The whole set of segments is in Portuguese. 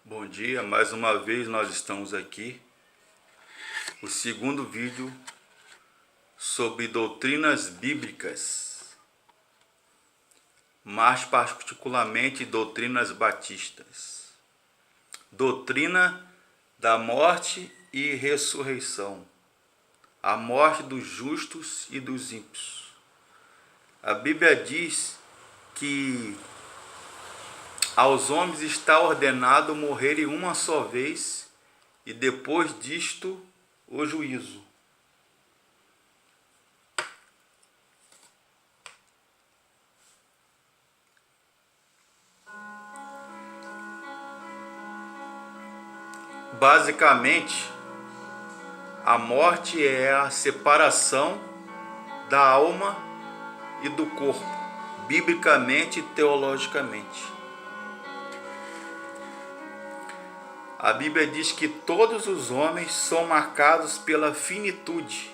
Bom dia, mais uma vez nós estamos aqui. O segundo vídeo sobre doutrinas bíblicas, mais particularmente doutrinas batistas. Doutrina da morte e ressurreição, a morte dos justos e dos ímpios. A Bíblia diz que aos homens está ordenado morrerem uma só vez, e depois disto o juízo. Basicamente, a morte é a separação da alma e do corpo, biblicamente e teologicamente. A Bíblia diz que todos os homens são marcados pela finitude,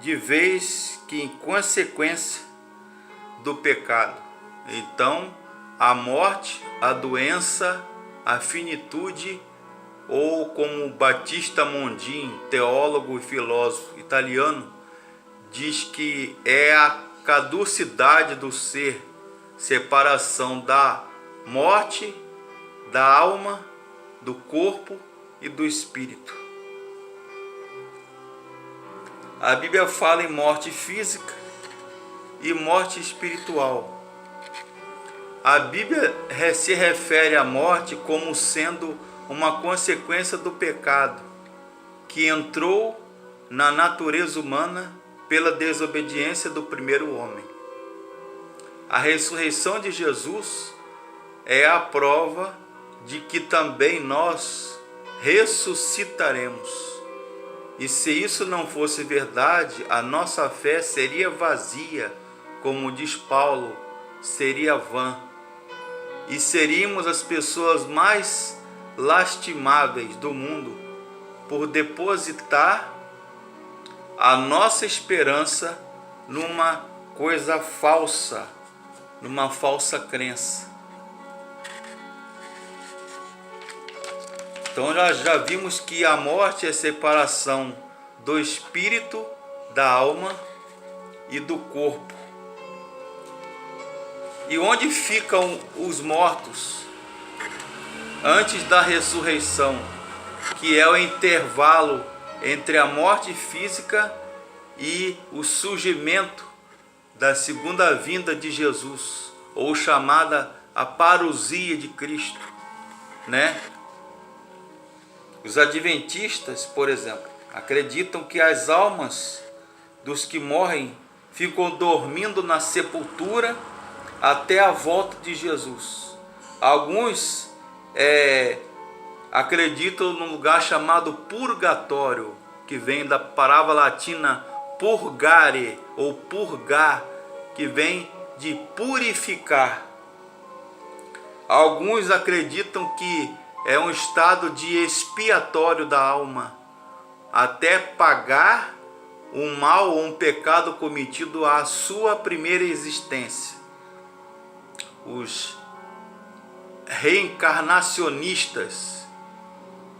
de vez que em consequência do pecado. Então, a morte, a doença, a finitude, ou como Battista Mondin, teólogo e filósofo italiano, diz que é a caducidade do ser, separação da morte, da alma, do corpo e do espírito. A Bíblia fala em morte física e morte espiritual. A Bíblia se refere à morte como sendo uma consequência do pecado que entrou na natureza humana pela desobediência do primeiro homem. A ressurreição de Jesus é a prova de que também nós ressuscitaremos. E se isso não fosse verdade, a nossa fé seria vazia, como diz Paulo, seria vã. E seríamos as pessoas mais lastimáveis do mundo por depositar a nossa esperança numa coisa falsa, numa falsa crença. Então já vimos que a morte é a separação do espírito, da alma e do corpo. E onde ficam os mortos antes da ressurreição, que é o intervalo entre a morte física e o surgimento da segunda vinda de Jesus, ou chamada a parousia de Cristo, né? Os adventistas, por exemplo, acreditam que as almas dos que morrem ficam dormindo na sepultura até a volta de Jesus. Alguns acreditam num lugar chamado purgatório, que vem da palavra latina purgare ou purgar, que vem de purificar. Alguns acreditam que é um estado de expiatório da alma, até pagar um mal ou um pecado cometido à sua primeira existência. Os reencarnacionistas,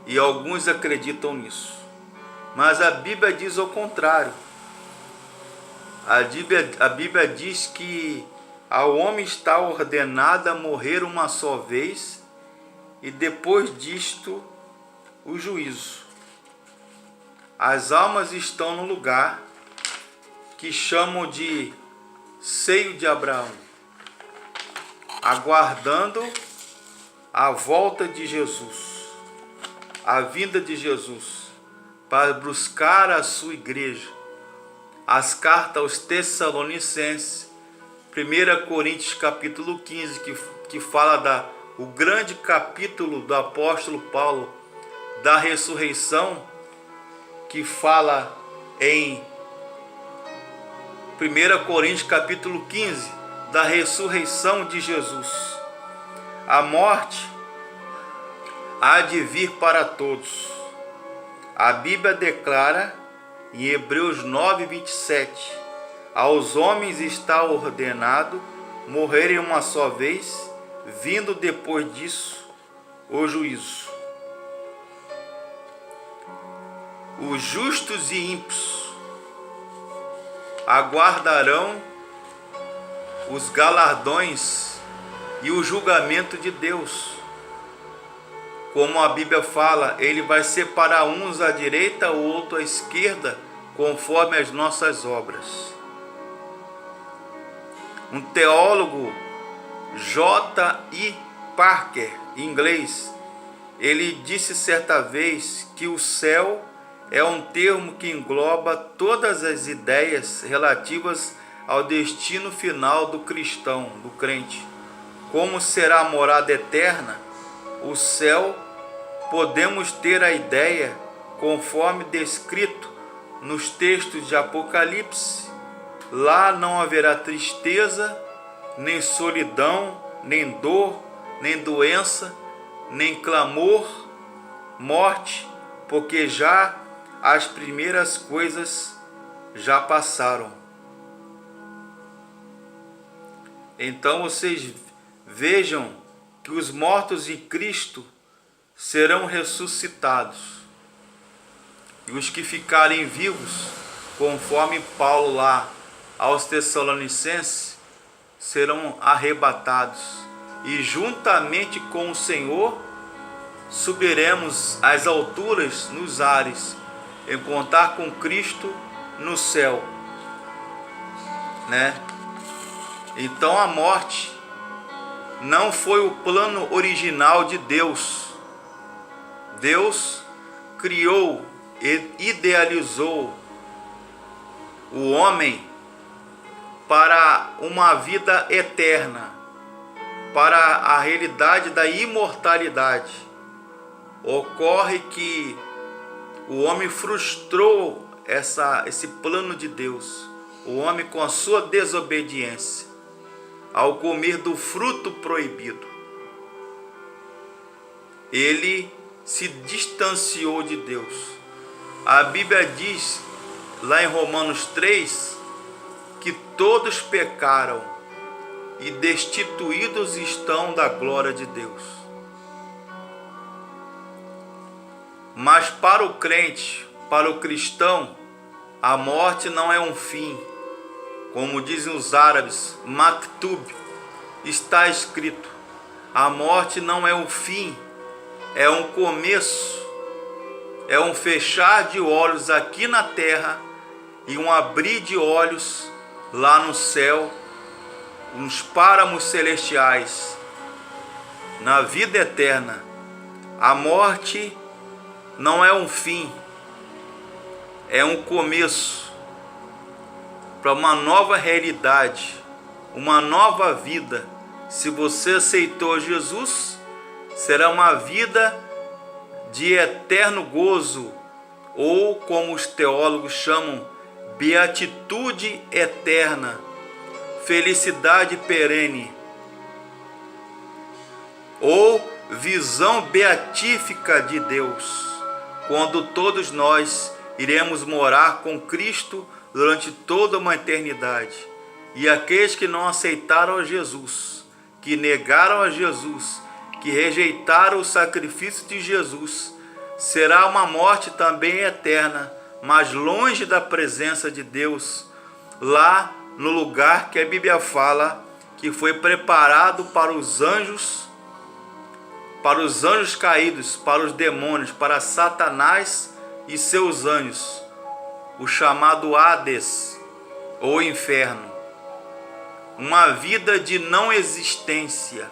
e alguns acreditam nisso, mas a Bíblia diz o contrário. A Bíblia diz que ao homem está ordenado a morrer uma só vez, e depois disto o juízo. As almas estão no lugar que chamam de seio de Abraão, aguardando a volta de Jesus, a vinda de Jesus, para buscar a sua igreja. As cartas aos Tessalonicenses, 1 Coríntios capítulo 15, que fala o grande capítulo do apóstolo Paulo da ressurreição, que fala em 1 Coríntios capítulo 15 da ressurreição de Jesus. A morte há de vir para todos. A Bíblia declara em Hebreus 9:27: aos homens está ordenado morrerem uma só vez, vindo depois disso o juízo. Os justos e ímpios aguardarão os galardões e o julgamento de Deus. Como a Bíblia fala, Ele vai separar uns à direita, o outro à esquerda, conforme as nossas obras. Um teólogo, J.I. Parker, em inglês, ele disse certa vez que o céu é um termo que engloba todas as ideias relativas ao destino final do cristão, do crente. Como será a morada eterna, o céu, podemos ter a ideia, conforme descrito nos textos de Apocalipse. Lá não haverá tristeza, nem solidão, nem dor, nem doença, nem clamor, morte, porque já as primeiras coisas já passaram. Então vocês vejam que os mortos em Cristo serão ressuscitados, e os que ficarem vivos, conforme Paulo lá aos Tessalonicenses, serão arrebatados, e juntamente com o Senhor subiremos às alturas nos ares, encontrar com Cristo no céu, né? Então a morte não foi o plano original de Deus. Deus criou e idealizou o homem para uma vida eterna, para a realidade da imortalidade. Ocorre que o homem frustrou esse plano de Deus, o homem com a sua desobediência, ao comer do fruto proibido. Ele se distanciou de Deus. A Bíblia diz, lá em Romanos 3, que todos pecaram e destituídos estão da glória de Deus. Mas para o crente, para o cristão, a morte não é um fim. Como dizem os árabes, maktub, está escrito: a morte não é um fim, é um começo, é um fechar de olhos aqui na terra e um abrir de olhos lá no céu, nos páramos celestiais, na vida eterna. A morte não é um fim, é um começo para uma nova realidade, uma nova vida. Se você aceitou Jesus, será uma vida de eterno gozo, ou como os teólogos chamam, beatitude eterna, felicidade perene, ou visão beatífica de Deus, quando todos nós iremos morar com Cristo durante toda uma eternidade. E aqueles que não aceitaram a Jesus, que negaram a Jesus, que rejeitaram o sacrifício de Jesus, será uma morte também eterna, mas longe da presença de Deus, lá no lugar que a Bíblia fala que foi preparado para os anjos caídos, para os demônios, para Satanás e seus anjos, o chamado Hades, ou inferno. Uma vida de não existência,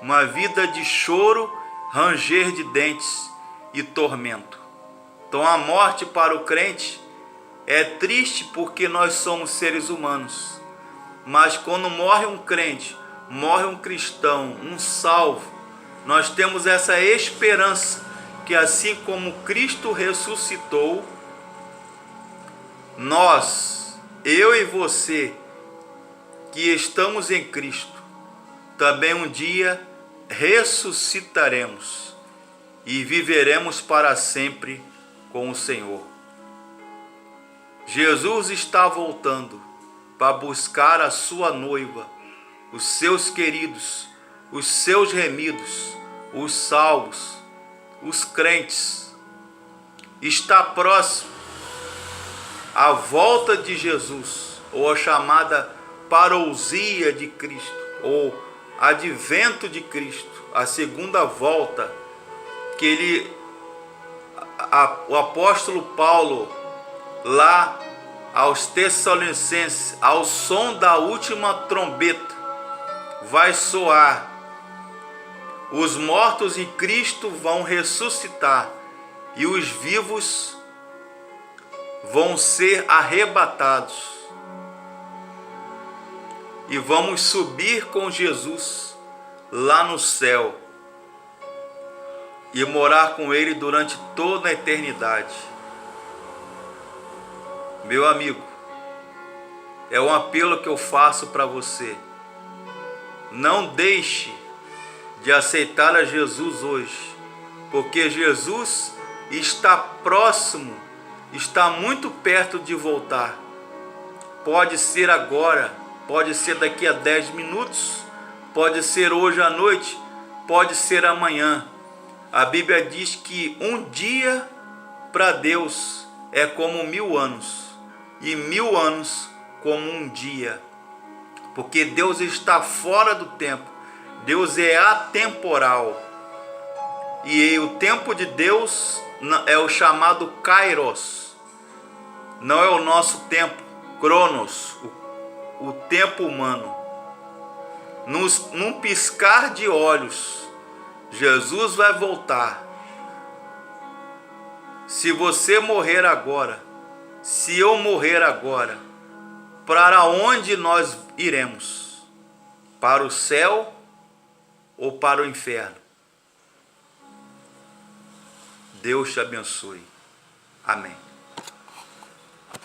uma vida de choro, ranger de dentes e tormento. Então a morte para o crente é triste porque nós somos seres humanos. Mas quando morre um crente, morre um cristão, um salvo, nós temos essa esperança que assim como Cristo ressuscitou, nós, eu e você, que estamos em Cristo, também um dia ressuscitaremos e viveremos para sempre com o Senhor. Jesus está voltando para buscar a sua noiva, os seus queridos, os seus remidos, os salvos, os crentes. Está próximo a volta de Jesus, ou a chamada parousia de Cristo, ou advento de Cristo, a segunda volta, que o apóstolo Paulo, lá aos Tessalonicenses, ao som da última trombeta, vai soar. Os mortos em Cristo vão ressuscitar e os vivos vão ser arrebatados. E vamos subir com Jesus lá no céu e morar com Ele durante toda a eternidade. Meu amigo, é um apelo que eu faço para você. Não deixe de aceitar a Jesus hoje, porque Jesus está próximo, está muito perto de voltar. Pode ser agora, pode ser daqui a 10 minutos, pode ser hoje à noite, pode ser amanhã. A Bíblia diz que um dia para Deus é como 1000 anos, e 1000 anos como um dia, porque Deus está fora do tempo, Deus é atemporal, e o tempo de Deus é o chamado Kairos, não é o nosso tempo, Cronos, o tempo humano. Num piscar de olhos, Jesus vai voltar. Se você morrer agora, se eu morrer agora, para onde nós iremos? Para o céu ou para o inferno? Deus te abençoe. Amém.